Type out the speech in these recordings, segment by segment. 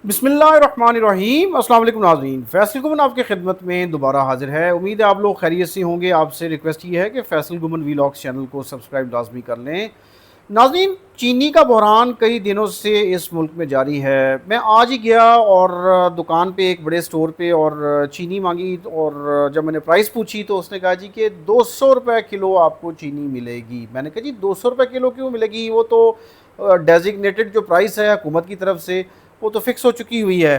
बिस्मिल्लाहिर्रहमानिर्रहीम। अस्सलाम वालेकुम नाज़रीन, फैसल गुमन आपकी खिदमत में दोबारा हाजिर है। उम्मीद है आप लोग खैरियत से होंगे। आपसे रिक्वेस्ट ये है कि फैसल गुमन वीलॉग्स चैनल को सब्सक्राइब लाजमी कर लें। नाज़रीन, चीनी का बहरान कई दिनों से इस मुल्क में जारी है। मैं आज ही गया और दुकान पे एक बड़े स्टोर पे और चीनी मांगी, और जब मैंने प्राइस पूछी तो उसने कहा जी कि 200 रुपये किलो आपको चीनी मिलेगी। मैंने कहा जी 200 रुपये किलो क्यों मिलेगी, वो तो डेजिग्नेटेड जो प्राइस है हुकूमत की तरफ से वो तो फिक्स हो चुकी हुई है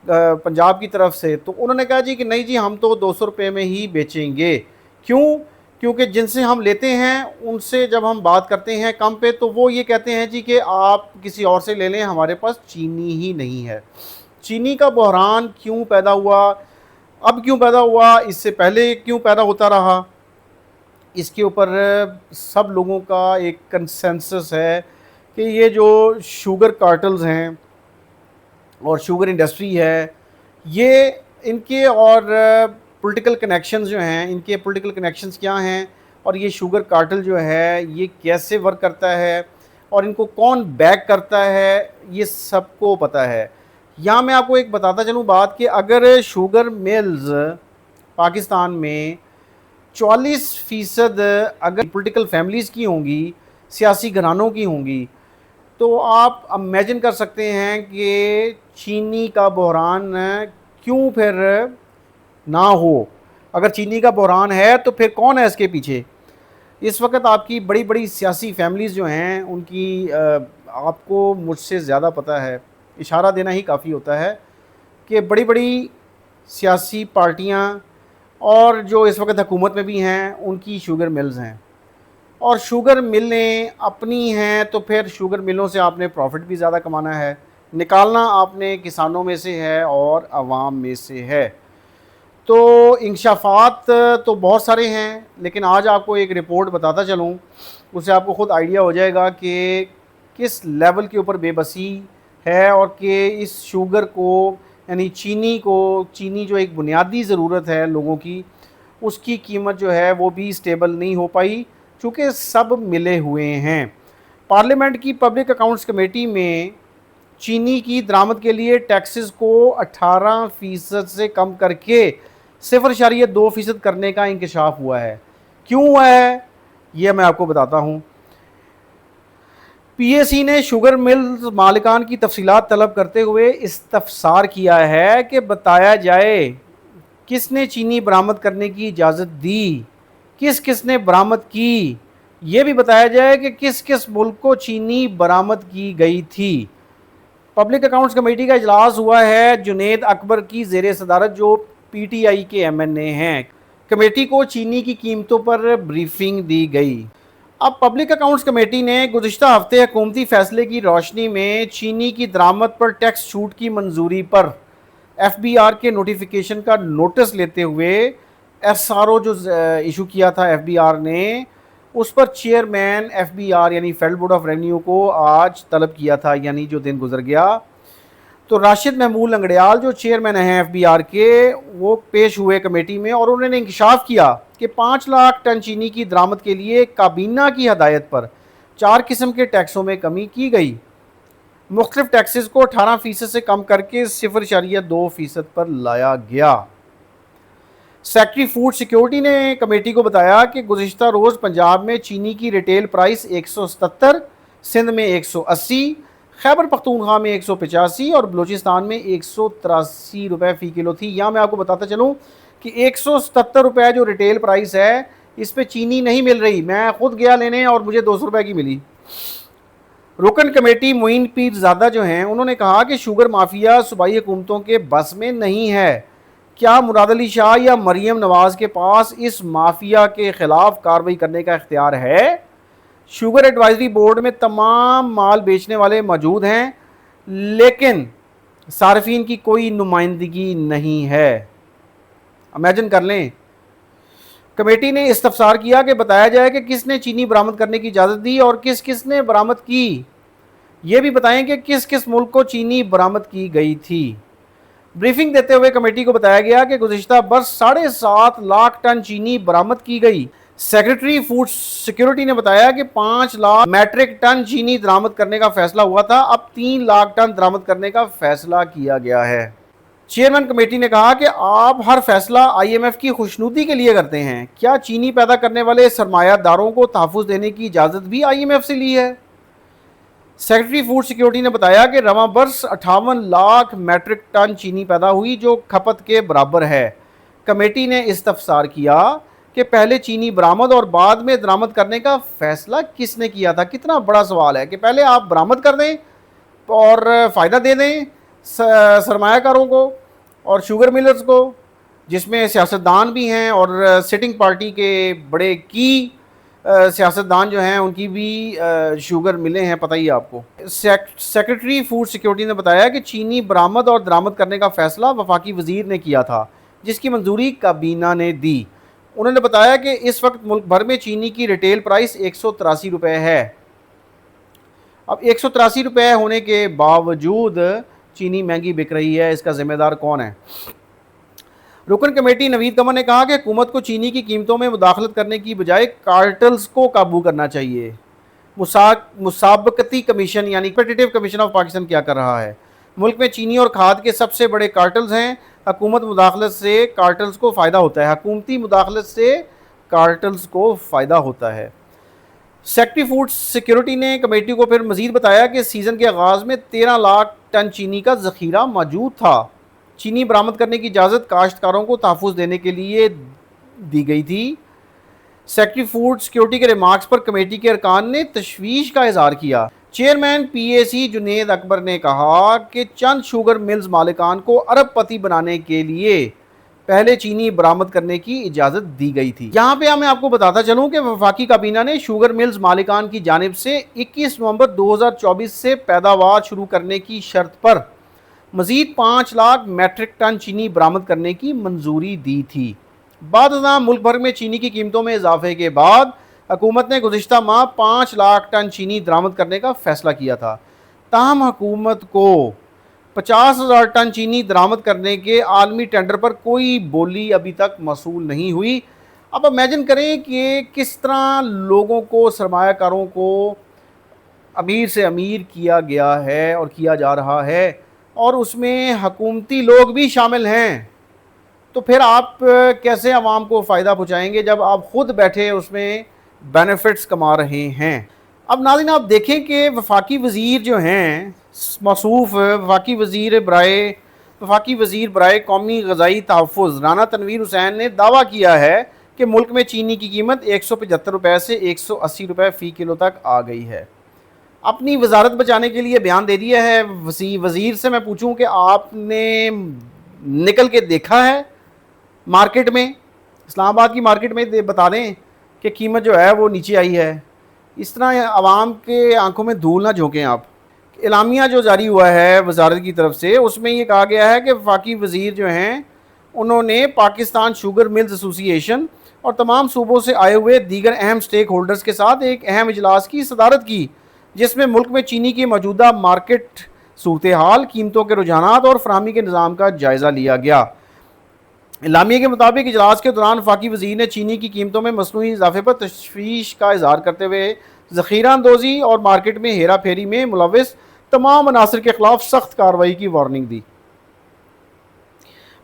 पंजाब की तरफ से। तो उन्होंने कहा जी कि नहीं जी, हम तो 200 रुपये में ही बेचेंगे। क्यों? क्योंकि जिनसे हम लेते हैं उनसे जब हम बात करते हैं कम पे, तो वो ये कहते हैं जी कि आप किसी और से ले लें, हमारे पास चीनी ही नहीं है। चीनी का बहरान क्यों पैदा हुआ, अब क्यों पैदा हुआ, इससे पहले क्यों पैदा होता रहा, इसके ऊपर सब लोगों का एक कंसेंसस है कि ये जो शुगर कार्टल्स हैं और शुगर इंडस्ट्री है, ये इनके और पॉलिटिकल कनेक्शंस जो हैं, इनके पॉलिटिकल कनेक्शंस क्या हैं, और ये शुगर कार्टल जो है ये कैसे वर्क करता है और इनको कौन बैक करता है, ये सबको पता है। यहाँ मैं आपको एक बताता चलूँ बात कि अगर शुगर मिल्स पाकिस्तान में 44% अगर पॉलिटिकल फैमिलीज़ की होंगी, सियासी घरानों की होंगी, तो आप इमेजिन कर सकते हैं कि चीनी का बहरान क्यों फिर ना हो। अगर चीनी का बहरान है तो फिर कौन है इसके पीछे। इस वक्त आपकी बड़ी बड़ी सियासी फैमिलीज़ जो हैं उनकी आपको मुझसे ज़्यादा पता है, इशारा देना ही काफ़ी होता है कि बड़ी बड़ी सियासी पार्टियां और जो इस वक्त हुकूमत में भी हैं उनकी शुगर मिल्स हैं, और शुगर मिलें अपनी हैं, तो फिर शुगर मिलों से आपने प्रॉफिट भी ज़्यादा कमाना है, निकालना आपने किसानों में से है और आवाम में से है। तो इंकशाफात तो बहुत सारे हैं, लेकिन आज आपको एक रिपोर्ट बताता चलूँ, उससे आपको ख़ुद आइडिया हो जाएगा कि किस लेवल के ऊपर बेबसी है, और कि इस शुगर को यानी चीनी को, चीनी जो एक बुनियादी ज़रूरत है लोगों की, उसकी कीमत जो है वो भी स्टेबल नहीं हो पाई, चूँकि सब मिले हुए हैं। पार्लियामेंट की पब्लिक अकाउंट्स कमेटी में चीनी की दरामद के लिए टैक्सेस को 18% से कम करके 0.2% करने का इंकशाफ हुआ है। क्यों हुआ है ये मैं आपको बताता हूँ। पीएसी ने शुगर मिल्स मालिकान की तफसीलात तलब करते हुए इस्तफसार किया है कि बताया जाए किसने चीनी बरामद करने की इजाज़त दी, किस किस ने बरामद की, ये भी बताया जाए कि किस किस मुल्क को चीनी बरामद की गई थी। पब्लिक अकाउंट्स कमेटी का इजलास हुआ है जुनैद अकबर की ज़ेर सदारत, जो पीटीआई के एमएनए हैं। कमेटी को चीनी की कीमतों पर ब्रीफिंग दी गई। अब पब्लिक अकाउंट्स कमेटी ने गुज़िश्ता हफ्ते हुकूमती फैसले की रोशनी में चीनी की दरामद पर टैक्स छूट की मंजूरी पर एफबीआर के नोटिफिकेशन का नोटिस लेते हुए एसआरओ जो इशू किया था एफबीआर ने, उस पर चेयरमैन एफबीआर यानी फेडरल बोर्ड ऑफ रेवेन्यू को आज तलब किया था, यानी जो दिन गुजर गया। तो राशिद महमूद लंगड़ियाल जो चेयरमैन हैं एफबीआर के, वो पेश हुए कमेटी में और उन्होंने इंकशाफ किया कि 5 लाख टन चीनी की दरामद के लिए काबीना की हदायत पर 4 किस्म के टैक्सों में कमी की गई। मुख्तलिफ टैक्सेस को 18% से कम करके 0.2% पर लाया गया। सेक्रेटरी फूड सिक्योरिटी ने कमेटी को बताया कि गुज़िश्ता रोज़ पंजाब में चीनी की रिटेल प्राइस 177, सिंध में 180, खैबर पख्तूनख्वा में 185 और बलूचिस्तान में 183 रुपये फ़ी किलो थी। यहाँ मैं आपको बताता चलूँ कि 177 रुपये जो रिटेल प्राइस है, इस पे चीनी नहीं मिल रही। मैं ख़ुद गया लेने और मुझे 200 रुपये की मिली। रुकन कमेटी मोइन पीरज़ादा जो हैं, उन्होंने कहा कि शुगर माफिया सूबाई हुकूमतों के बस में नहीं है। क्या मुराद अली शाह या मरीम नवाज़ के पास इस माफिया के ख़िलाफ़ कार्रवाई करने का इख्तियार है? शुगर एडवाइजरी बोर्ड में तमाम माल बेचने वाले मौजूद हैं, लेकिन सार्फिन की कोई नुमाइंदगी नहीं है। इमेजिन कर लें। कमेटी ने इस्तफसार किया कि बताया जाए कि किसने चीनी बरामद करने की इजाज़त दी और किस किस ने बरामद की। ये भी बताएं कि किस किस मुल्क को चीनी बरामद की गई थी। ब्रीफिंग देते हुए कमेटी को बताया गया कि गुज़िश्ता बरस 7.5 लाख टन चीनी बरामद की गई। सेक्रेटरी फूड सिक्योरिटी ने बताया कि 5 लाख मैट्रिक टन चीनी दरामद करने का फैसला हुआ था, अब 3 लाख टन दरामद करने का फैसला किया गया है। चेयरमैन कमेटी ने कहा कि आप हर फैसला आईएमएफ की खुशनुदी के लिए करते हैं, क्या चीनी पैदा करने वाले सरमायादारों को तहफ़्फ़ुज़ देने की इजाज़त भी आईएमएफ से ली है? सेक्रेटरी फूड सिक्योरिटी ने बताया कि रवां बरस 58 लाख मैट्रिक टन चीनी पैदा हुई, जो खपत के बराबर है। कमेटी ने इस्तफसार किया कि पहले चीनी बरामद और बाद में दरामद करने का फैसला किसने किया था। कितना बड़ा सवाल है कि पहले आप बरामद कर दें और फ़ायदा दे दें सरमायाकारों को और शुगर मिलर्स को, जिसमें सियासतदान भी हैं और सिटिंग पार्टी के बड़े की सियासतदान जो हैं उनकी भी शुगर मिले हैं, पता ही आपको। सेक्रेटरी फूड सिक्योरिटी ने बताया कि चीनी बरामद और दरामद करने का फैसला वफाकी वज़ीर ने किया था, जिसकी मंजूरी काबीना ने दी। उन्होंने बताया कि इस वक्त मुल्क भर में चीनी की रिटेल प्राइस 183 रुपये है। अब 183 रुपये होने के बावजूद चीनी महंगी बिक रही है, इसका ज़िम्मेदार कौन है? रुकन कमेटी नवीद कमर ने कहा कि हुकूमत को चीनी की कीमतों में मुदाखलत करने की बजाय कार्टल्स को काबू करना चाहिए। मुसाबकती कमीशन यानी कॉम्पिटिटिव कमीशन ऑफ पाकिस्तान क्या कर रहा है? मुल्क में चीनी और खाद के सबसे बड़े कार्टल्स हैं। हुकूमत मुदाखलत से कार्टल्स को फ़ायदा होता है, हुकूमती मुदाखलत से कार्टल्स को फ़ायदा होता है। सेक्रेटरी फूड सिक्योरिटी ने कमेटी को फिर मज़ीद बताया कि सीज़न के आगाज़ में 13 लाख टन चीनी का ज़ख़ीरा मौजूद था। चीनी बरामद करने की इजाज़त काश्तकारों को तहफ़्फ़ुज़ देने के लिए दी गई थी। सेक्रेटरी फूड सिक्योरिटी के रिमार्क्स पर कमेटी के अरकान ने तशवीश का इज़हार किया। चेयरमैन पीएसी जुनेद अकबर ने कहा कि चंद शुगर मिल्स मालिकान को अरबपति बनाने के लिए पहले चीनी बरामद करने की इजाज़त दी गई थी। यहाँ पे मैं आपको बताता चलूँ कि वफाकी काबीना ने शुगर मिल्स मालिकान की जानिब से 21 नवंबर 2024 से पैदावार शुरू करने की शर्त पर मज़ीद 5 लाख मैट्रिक टन चीनी बरामद करने की मंजूरी दी थी। बाद मुल्क भर में चीनी की कीमतों में इजाफे के बाद हुकूमत ने गुज़िश्ता माह 5 लाख टन चीनी दरामद करने का फैसला किया था। ताहम हुकूमत को 50,000 टन चीनी दरामद करने के आलमी टेंडर पर कोई बोली अभी तक मसूल नहीं हुई। अब इमेजिन करें कि किस तरह लोगों को, सरमायाकारों को अमीर से अमीर किया गया है और किया जा रहा है, और उसमें हुकूमती लोग भी शामिल हैं। तो फिर आप कैसे आवाम को फ़ायदा पहुँचाएँगे जब आप ख़ुद बैठे उसमें बेनिफिट्स कमा रहे हैं? अब नाज़रीन आप देखें कि वफाकी वज़ीर जो हैं मौसूफ़ वफाकी वज़ीर बराए कौमी ग़ज़ाई तहफ़्फ़ुज़ राना तनवीर हुसैन ने दावा किया है कि मुल्क में चीनी की कीमत 175 रुपये से 180 रुपये फ़ी किलो तक आ गई है। अपनी वजारत बचाने के लिए बयान दे दिया है। वज़ीर से मैं पूछूं कि आपने निकल के देखा है मार्केट में, इस्लामाबाद की मार्केट में, बता दें कि कीमत जो है वो नीचे आई है। इस तरह आवाम के आंखों में धूल ना झोंकें आप। एलामिया जो जारी हुआ है वजारत की तरफ से, उसमें ये कहा गया है कि वफाकी वज़ीर जो हैं उन्होंने पाकिस्तान शुगर मिल्स एसोसिएशन और तमाम सूबों से आए हुए दीगर अहम स्टेक होल्डर्स के साथ एक अहम इजलास की सदारत की, जिसमें मुल्क में चीनी की मौजूदा मार्केट सूरत हाल, कीमतों के रुझानात और फराहमी के निज़ाम का जायज़ा लिया गया। इलामिया के मुताबिक इजलास के दौरान वफाकी वज़ीर ने चीनी की कीमतों में मसनूई इजाफे पर तशवीश का इज़हार करते हुए ज़ख़ीरा अंदोज़ी और मार्केट में हेरा फेरी में मुलव्वस तमाम अनासर के ख़िलाफ़ सख्त कार्रवाई की वार्निंग दी।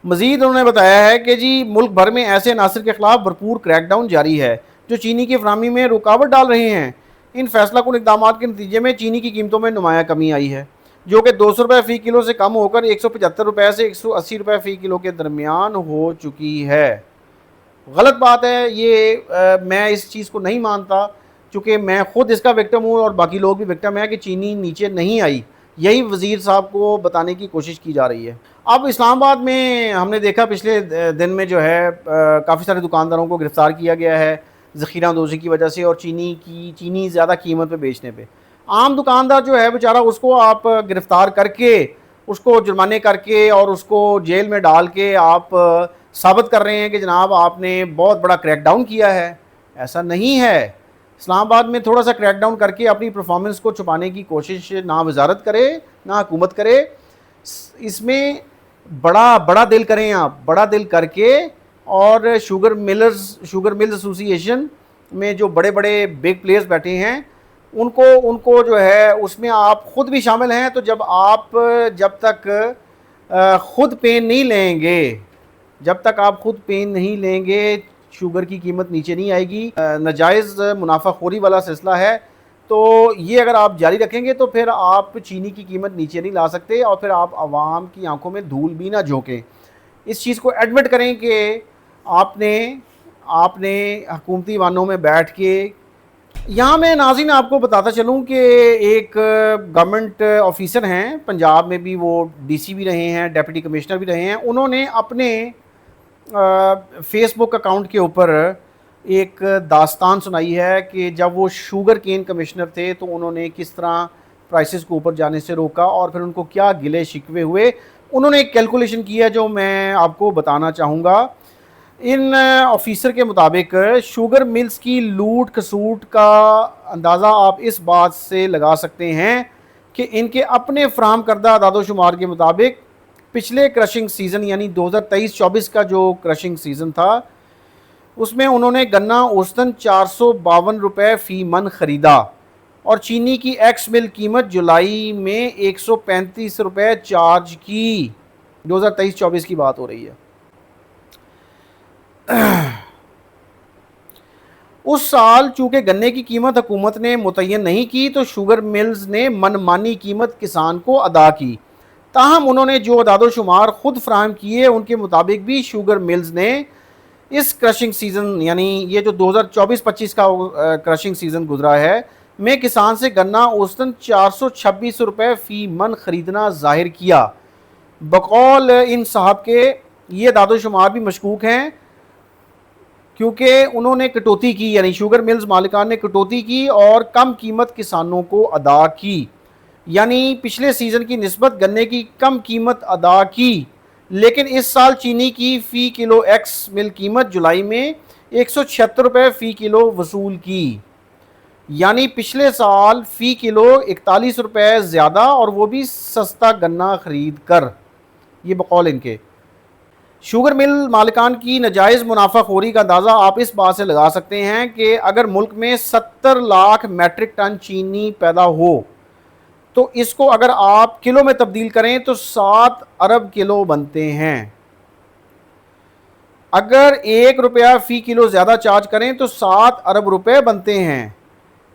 मज़ीद उन्होंने बताया है कि जी मुल्क भर में ऐसे अनासर के ख़िलाफ़ भरपूर क्रैकडाउन जारी है जो चीनी की फराहमी में रुकावट डाल रहे हैं। इन फैसला कुन इक़दाम के नतीजे में चीनी की कीमतों में नुमाया कमी आई है, जो कि 200 रुपये फ़ी किलो से कम होकर 175 रुपये से 180 रुपये फ़ी किलो के दरमियान हो चुकी है। गलत बात है ये, मैं इस चीज़ को नहीं मानता, चूँकि मैं ख़ुद इसका विक्टिम हूँ और बाकी लोग भी विक्टिम हैं कि चीनी नीचे नहीं आई। यही वज़ीर साहब को बताने की कोशिश की जा रही है। अब इस्लामाबाद में हमने देखा पिछले दिन में जो है काफ़ी सारे दुकानदारों को गिरफ़्तार किया गया है ज़ख़ीरा अंदोज़ी की वजह से और चीनी ज़्यादा कीमत पे बेचने पे। आम दुकानदार जो है बेचारा, उसको आप गिरफ़्तार करके, उसको जुर्माने करके और उसको जेल में डाल के आप साबित कर रहे हैं कि जनाब आपने बहुत बड़ा क्रैकडाउन किया है। ऐसा नहीं है। इस्लामाबाद में थोड़ा सा क्रैकडाउन करके अपनी परफॉर्मेंस को छुपाने की कोशिश ना वजारत करे ना हुकूमत करे। इसमें बड़ा दिल करें आप, बड़ा दिल करके, और शुगर मिल्स एसोसिएशन میں جو بڑے بڑے بگ پلیئرز بیٹھے ہیں ان کو جو ہے اس میں آپ خود بھی شامل ہیں. تو جب تک خود پین نہیں لیں گے، جب تک آپ خود پین نہیں لیں گے شوگر کی قیمت نیچے نہیں آئے گی. ناجائز منافع خوری والا سلسلہ ہے، تو یہ اگر آپ جاری رکھیں گے تو پھر آپ چینی کی قیمت نیچے نہیں لا سکتے، اور پھر آپ عوام کی آنکھوں میں دھول بھی نہ جھونکیں. اس چیز کو ایڈمٹ کریں کہ آپ نے حکومتی وانوں میں بیٹھ کے. یہاں میں ناظرین آپ کو بتاتا چلوں کہ ایک گورنمنٹ آفیسر ہیں پنجاب میں بھی، وہ ڈی سی بھی رہے ہیں، ڈیپٹی کمشنر بھی رہے ہیں. انہوں نے اپنے فیس بک اکاؤنٹ کے اوپر ایک داستان سنائی ہے کہ جب وہ شوگر کین کمشنر تھے تو انہوں نے کس طرح پرائسز کو اوپر جانے سے روکا، اور پھر ان کو کیا گلے شکوے ہوئے. انہوں نے ایک کیلکولیشن کی ہے جو میں آپ کو بتانا چاہوں گا. ان آفیسر کے مطابق شوگر ملز کی لوٹ کھسوٹ کا اندازہ آپ اس بات سے لگا سکتے ہیں کہ ان کے اپنے فراہم کردہ اعداد و شمار کے مطابق پچھلے کرشنگ سیزن یعنی 2023-24 کا جو کرشنگ سیزن تھا اس میں انہوں نے گنا اوسطاً 452 روپے فی من خریدا، اور چینی کی ایکس مل قیمت جولائی میں 135 روپے چارج کی. 2023-24 کی بات ہو رہی ہے. اس سال چونکہ گنے کی قیمت حکومت نے متعین نہیں کی تو شوگر ملز نے منمانی قیمت کسان کو ادا کی. تاہم انہوں نے جو اعداد و شمار خود فراہم کیے ان کے مطابق بھی شوگر ملز نے اس کرشنگ سیزن یعنی یہ جو 2024-25 کا کرشنگ سیزن گزرا ہے میں کسان سے گنا اوسطاً 426 روپے فی من خریدنا ظاہر کیا. بقول ان صاحب کے یہ اعداد و شمار بھی مشکوک ہیں کیونکہ انہوں نے کٹوتی کی، یعنی شوگر ملز مالکان نے کٹوتی کی اور کم قیمت کسانوں کو ادا کی، یعنی پچھلے سیزن کی نسبت گنے کی کم قیمت ادا کی. لیکن اس سال چینی کی فی کلو ایکس مل قیمت جولائی میں 176 روپے فی کلو وصول کی، یعنی پچھلے سال فی کلو 41 روپے زیادہ، اور وہ بھی سستا گنا خرید کر. یہ بقول ان کے. شوگر مل مالکان کی ناجائز منافع خوری کا اندازہ آپ اس بات سے لگا سکتے ہیں کہ اگر ملک میں 70 لاکھ میٹرک ٹن چینی پیدا ہو تو اس کو اگر آپ کلو میں تبدیل کریں تو 7 ارب کلو بنتے ہیں. اگر 1 روپیہ فی کلو زیادہ چارج کریں تو 7 ارب روپے بنتے ہیں.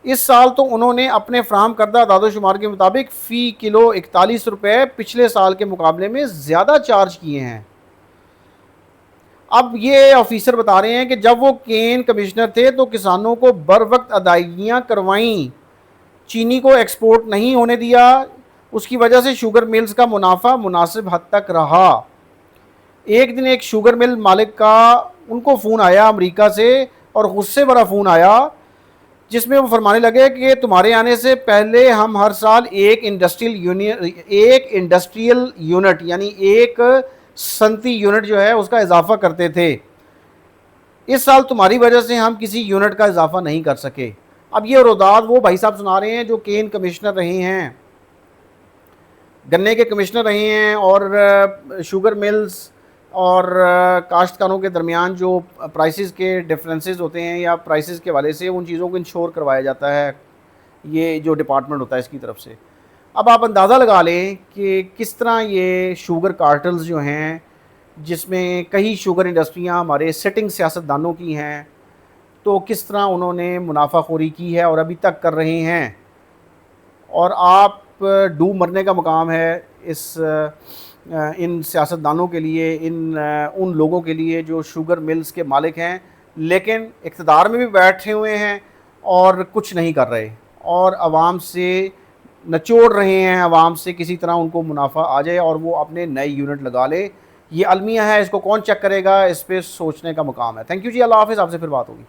اس سال تو انہوں نے اپنے فراہم کردہ اعداد و شمار کے مطابق فی کلو 41 روپے پچھلے سال کے مقابلے میں زیادہ چارج کیے ہیں. اب یہ آفیسر بتا رہے ہیں کہ جب وہ کین کمشنر تھے تو کسانوں کو بر وقت ادائیگیاں کروائیں، چینی کو ایکسپورٹ نہیں ہونے دیا، اس کی وجہ سے شوگر ملز کا منافع مناسب حد تک رہا. ایک دن ایک شوگر مل مالک کا ان کو فون آیا امریکہ سے، اور غصے بھرا فون آیا جس میں وہ فرمانے لگے کہ تمہارے آنے سے پہلے ہم ہر سال ایک انڈسٹریل یونٹ یعنی ایک صنعتی یونٹ جو ہے اس کا اضافہ کرتے تھے. اس سال تمہاری وجہ سے ہم کسی یونٹ کا اضافہ نہیں کر سکے. اب یہ روداد وہ بھائی صاحب سنا رہے ہیں جو کین کمشنر رہے ہیں، گنے کے کمشنر رہے ہیں، اور شوگر ملز اور کاشتکاروں کے درمیان جو پرائسز کے ڈفرینسز ہوتے ہیں یا پرائسز کے حوالے سے ان چیزوں کو انشور کروایا جاتا ہے، یہ جو ڈپارٹمنٹ ہوتا ہے اس کی طرف سے. اب آپ اندازہ لگا لیں کہ کس طرح یہ شوگر کارٹلز جو ہیں جس میں کئی شوگر انڈسٹریاں ہمارے سٹنگ سیاستدانوں کی ہیں، تو کس طرح انہوں نے منافع خوری کی ہے اور ابھی تک کر رہے ہیں. اور آپ ڈوب مرنے کا مقام ہے ان سیاستدانوں کے لیے، ان لوگوں کے لیے جو شوگر ملز کے مالک ہیں لیکن اقتدار میں بھی بیٹھے ہوئے ہیں اور کچھ نہیں کر رہے، اور عوام سے نچوڑ رہے ہیں، عوام سے کسی طرح ان کو منافع آ جائے اور وہ اپنے نئے یونٹ لگا لے. یہ المیہ ہے، اس کو کون چیک کرے گا، اس پہ سوچنے کا مقام ہے. تھینک یو جی، اللہ حافظ، آپ سے پھر بات ہوگی.